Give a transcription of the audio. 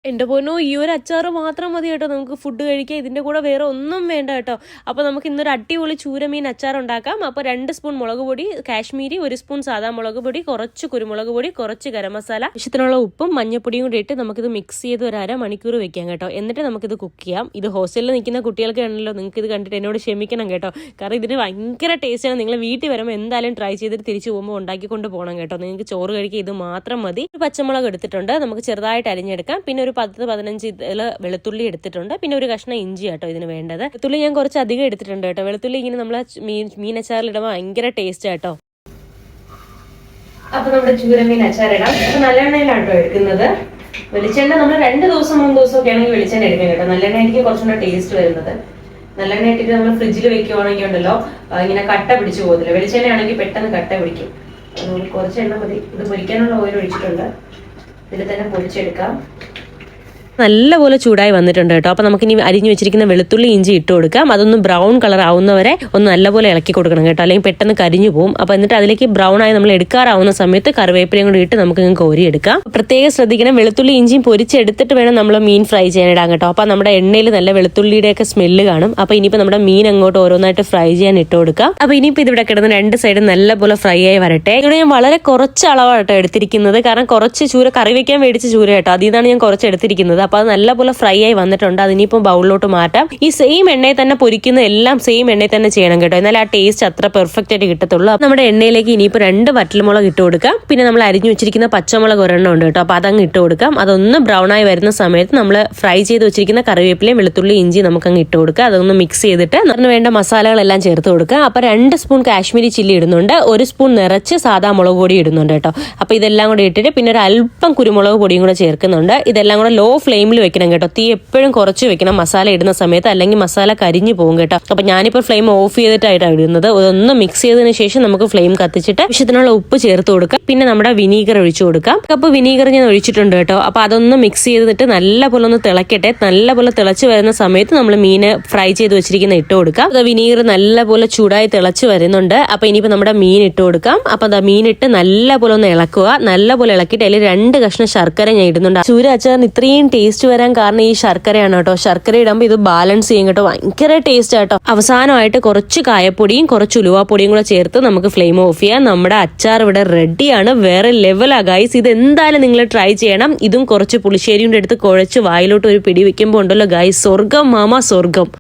എൻ്റെ പൊന്നോ, ഈ ഒരു അച്ചാറ് മാത്രം മതി കേട്ടോ നമുക്ക് ഫുഡ് കഴിക്കാം. ഇതിൻ്റെ കൂടെ വേറെ ഒന്നും വേണ്ട കേട്ടോ. അപ്പോൾ നമുക്ക് ഇന്നൊരു അടിപൊളി ചൂരമീൻ അച്ചാർ ഉണ്ടാക്കാം. അപ്പോൾ 2 സ്പൂൺ മുളക് പൊടി കാശ്മീരി, 1 സ്പൂൺ സാധാ മുളക് പൊടി, കുറച്ച് കുരുമുളക് പൊടി, കുറച്ച് ഗരം മസാല, ആവശ്യത്തിനുള്ള ഉപ്പും മഞ്ഞപ്പൊടിയും കൂടി ഇട്ട് നമുക്കിത് മിക്സ് ചെയ്ത് ഒരു 1/2 മണിക്കൂർ വെക്കാം കേട്ടോ. എന്നിട്ട് നമുക്കിത് കുക്ക് ചെയ്യാം. ഇത് ഹോസ്റ്റലിൽ നിൽക്കുന്ന കുട്ടികൾക്ക് ആണല്ലോ, നിങ്ങൾക്ക് ഇത് കണ്ടിട്ട് എന്നോട് ക്ഷമിക്കണം കേട്ടോ. കാരണം ഇതിന് ഭയങ്കര ടേസ്റ്റാണ്. നിങ്ങൾ വീട്ടിൽ വരുമ്പോൾ എന്തായാലും ട്രൈ ചെയ്തിട്ട് തിരിച്ചു പോകുമ്പോൾ ഉണ്ടാക്കിക്കൊണ്ട് പോകണം കേട്ടോ. നിങ്ങൾക്ക് ചോറ് കഴിക്കുക ഇത് മാത്രം മതി. ഒരു പച്ചമുളക് എടുത്തിട്ടുണ്ട്, നമുക്ക് ചെറുതായിട്ട് അരിഞ്ഞെടുക്കാം. പിന്നെ ഒരു 10-15 വെളുത്തുള്ളി എടുത്തിട്ടുണ്ട്. പിന്നെ ഒരു കഷ്ണം ഇഞ്ചി കേട്ടോ ഇതിന് വേണ്ടത്. വെളുത്തുള്ളി ഞാൻ കുറച്ച് അധികം എടുത്തിട്ടുണ്ട് കേട്ടോ. വെളുത്തുള്ളി ഇങ്ങനെ നമ്മൾ മീൻ അച്ചാറിലിടുമ്പോൾ ഭയങ്കര ടേസ്റ്റ് കേട്ടോ. അപ്പൊ നമ്മുടെ ചൂരമീൻ അച്ചാറിടാം. അപ്പൊ നല്ലെണ്ണയിലാണ് കേട്ടോ എടുക്കുന്നത്. വെളിച്ചെണ്ണ നമ്മൾ 2 ദിവസം 3 ദിവസമൊക്കെ ആണെങ്കിൽ വെളിച്ചെണ്ണ എടുക്കാം കേട്ടോ. നല്ലെണ്ണ ആയിരിക്കും കുറച്ചുകൂടെ ടേസ്റ്റ് വരുന്നത്. നല്ലെണ്ണ ഇട്ടിട്ട് നമ്മൾ ഫ്രിഡ്ജിൽ വെക്കുവാണെങ്കിൽ ഉണ്ടല്ലോ ഇങ്ങനെ കട്ട പിടിച്ചു പോകത്തില്ല. വെളിച്ചെണ്ണ ആണെങ്കിൽ പെട്ടെന്ന് കട്ട പിടിക്കും. അതുകൊണ്ട് കുറച്ച് എണ്ണ മതി. ഇത് പൊരിക്കാനുള്ള ഓയിൽ ഒഴിച്ചിട്ടുണ്ട്. ഇതിൽ തന്നെ പൊരിച്ചെടുക്കാം. നല്ലപോലെ ചൂടായി വന്നിട്ടുണ്ട് കേട്ടോ. അപ്പോൾ നമുക്കിനി അരിഞ്ഞു വെച്ചിരിക്കുന്ന വെളുത്തുള്ളി ഇഞ്ചി ഇട്ട് കൊടുക്കാം. അതൊന്ന് ബ്രൗൺ കളർ ആവുന്നവരെ ഒന്ന് നല്ലപോലെ ഇളക്കി കൊടുക്കണം കേട്ടോ, അല്ലെങ്കിൽ പെട്ടെന്ന് കരിഞ്ഞു പോകും. അപ്പോൾ എന്നിട്ട് അതിലേക്ക് ബ്രൗൺ ആയി നമ്മൾ എടുക്കാറാവുന്ന സമയത്ത് കറിവേപ്പിലയും കൂടി ഇട്ട് നമുക്ക് കോരി എടുക്കാം. പ്രത്യേകം ശ്രദ്ധിക്കണം, വെളുത്തുള്ളി ഇഞ്ചിയും പൊരിച്ചെടുത്തിട്ട് വേണം നമ്മൾ മീൻ ഫ്രൈ ചെയ്യാനിടാൻ കേട്ടോ. അപ്പോൾ നമ്മുടെ എണ്ണയിൽ നല്ല വെളുത്തുള്ളിയുടെയൊക്കെ സ്മെല്ല് കാണും. അപ്പോൾ ഇനിയിപ്പോൾ നമ്മുടെ മീൻ അങ്ങോട്ട് ഓരോന്നായിട്ട് ഫ്രൈ ചെയ്യാൻ ഇട്ട് കൊടുക്കാം. അപ്പോൾ ഇനിയിപ്പോൾ ഇതിവിടെ കിടന്ന് 2 സൈഡും നല്ലപോലെ ഫ്രൈ ആയി വരട്ടെ. ഇവിടെ ഞാൻ വളരെ കുറച്ച് അളവാട്ടോ എടുത്തിരിക്കുന്നത്. കാരണം കുറച്ച് ചൂര കറി വെക്കാൻ മേടിച്ച ചൂര കേട്ടോ, അതിൽ നിന്നാണ് ഞാൻ കുറച്ച് എടുത്തിരിക്കുന്നത്. അപ്പോൾ അത് നല്ലപോലെ ഫ്രൈ ആയി വന്നിട്ടുണ്ട്. അതിനിപ്പോൾ ബൗളിലോട്ട് മാറ്റാം. ഈ സെയിം എണ്ണയിൽ തന്നെ പൊരിക്കുന്ന എല്ലാം സെയിം എണ്ണയിൽ തന്നെ ചെയ്യണം കേട്ടോ, എന്നാൽ ആ ടേസ്റ്റ് അത്ര പെർഫെക്റ്റ് ആയിട്ട് കിട്ടത്തുള്ളൂ. നമ്മുടെ എണ്ണയിലേക്ക് ഇനിയിപ്പോൾ 2 വറ്റൽമുളക് ഇട്ട് കൊടുക്കാം. പിന്നെ നമ്മൾ അരിഞ്ഞു വെച്ചിരിക്കുന്ന പച്ചമുളക് ഒരെണ്ണം ഉണ്ട് കേട്ടോ. അപ്പോൾ അതങ്ങ് ഇട്ട് കൊടുക്കാം. അതൊന്ന് ബ്രൗൺ ആയി വരുന്ന സമയത്ത് നമ്മൾ ഫ്രൈ ചെയ്ത് വെച്ചിരിക്കുന്ന കറിവേപ്പിലയും വെളുത്തുള്ളി ഇഞ്ചി നമുക്കങ്ങ് ഇട്ട് കൊടുക്കുക. അതൊന്ന് മിക്സ് ചെയ്തിട്ട് അതിന് വേണ്ട മസാലകളെല്ലാം ചേർത്ത് കൊടുക്കുക. അപ്പോൾ 2 സ്പൂൺ കാശ്മീരി ചില്ലി ഇടുന്നുണ്ട്, 1 സ്പൂൺ നിറച്ച് സാധാ മുളക് പൊടി ഇടുന്നുണ്ട് കേട്ടോ. അപ്പോൾ ഇതെല്ലാം കൂടെ ഇട്ടിട്ട് പിന്നെ ഒരു അല്പം കുരുമുളക് പൊടിയും കൂടെ ചേർക്കുന്നുണ്ട്. ഇതെല്ലാം കൂടെ ലോ ഫ്ലെയിമിൽ വെക്കണം കേട്ടോ. തീ എപ്പോഴും കുറച്ച് വെക്കണം മസാല ഇടുന്ന സമയത്ത്, അല്ലെങ്കിൽ മസാല കരിഞ്ഞു പോകും കേട്ടോ. അപ്പോൾ ഞാനിപ്പോൾ ഫ്ലെയിം ഓഫ് ചെയ്തിട്ടായിട്ടാണ് ഇടുന്നത്. ഒന്ന് മിക്സ് ചെയ്തതിന് ശേഷം നമുക്ക് ഫ്ലെയിം കത്തിച്ചിട്ട് ആവശ്യത്തിനുള്ള ഉപ്പ് ചേർത്ത് കൊടുക്കാം. പിന്നെ നമ്മുടെ വിനീഗർ ഒഴിച്ചു കൊടുക്കാം. കപ്പ് വിനീഗർ ഞാൻ ഒഴിച്ചിട്ടുണ്ട് കേട്ടോ. അപ്പോൾ അതൊന്ന് മിക്സ് ചെയ്തിട്ട് നല്ലപോലെ ഒന്ന് തിളക്കട്ടെ. നല്ലപോലെ തിളച്ച് വരുന്ന സമയത്ത് നമ്മൾ മീന് ഫ്രൈ ചെയ്ത് വെച്ചിരിക്കുന്ന ഇട്ട് കൊടുക്കാം. അത് വിനീഗർ നല്ലപോലെ ചൂടായി തിളച്ച് വരുന്നുണ്ട്. അപ്പോൾ ഇനിയിപ്പോൾ നമ്മുടെ മീൻ ഇട്ട് കൊടുക്കാം. അപ്പോൾ അത് മീനിട്ട് നല്ലപോലെ ഒന്ന് ഇളക്കുക. നല്ലപോലെ ഇളക്കിയിട്ട് അതിൽ 2 കഷ്ണം ശർക്കര ഞാൻ ഇടുന്നുണ്ട്. ചൂര അച്ചാറിന് ഇത്രയും ടേസ്റ്റ് വരാൻ കാരണം ഈ ശർക്കരയാണ് കേട്ടോ. ശർക്കര ഇടുമ്പോൾ ഇത് ബാലൻസ് ചെയ്യും കേട്ടോ, ഭയങ്കര ടേസ്റ്റ് ആട്ടോ. അവസാനമായിട്ട് കുറച്ച് കായപ്പൊടിയും കുറച്ച് ഉലുവാപ്പൊടിയും കൂടെ ചേർത്ത് നമുക്ക് ഫ്ലെയിം ഓഫ് ചെയ്യാം. നമ്മുടെ അച്ചാർ ഇവിടെ റെഡിയാണ്. വേറെ ലെവലാ ഗൈസ്. ഇത് എന്തായാലും നിങ്ങൾ ട്രൈ ചെയ്യണം. ഇതും കുറച്ച് പുളിശ്ശേരിയും എടുത്ത് കുഴച്ച് വായിലോട്ട് ഒരു പിടി വെക്കുമ്പോൾ ഉണ്ടല്ലോ ഗൈസ്, സ്വർഗം മാമ സ്വർഗം.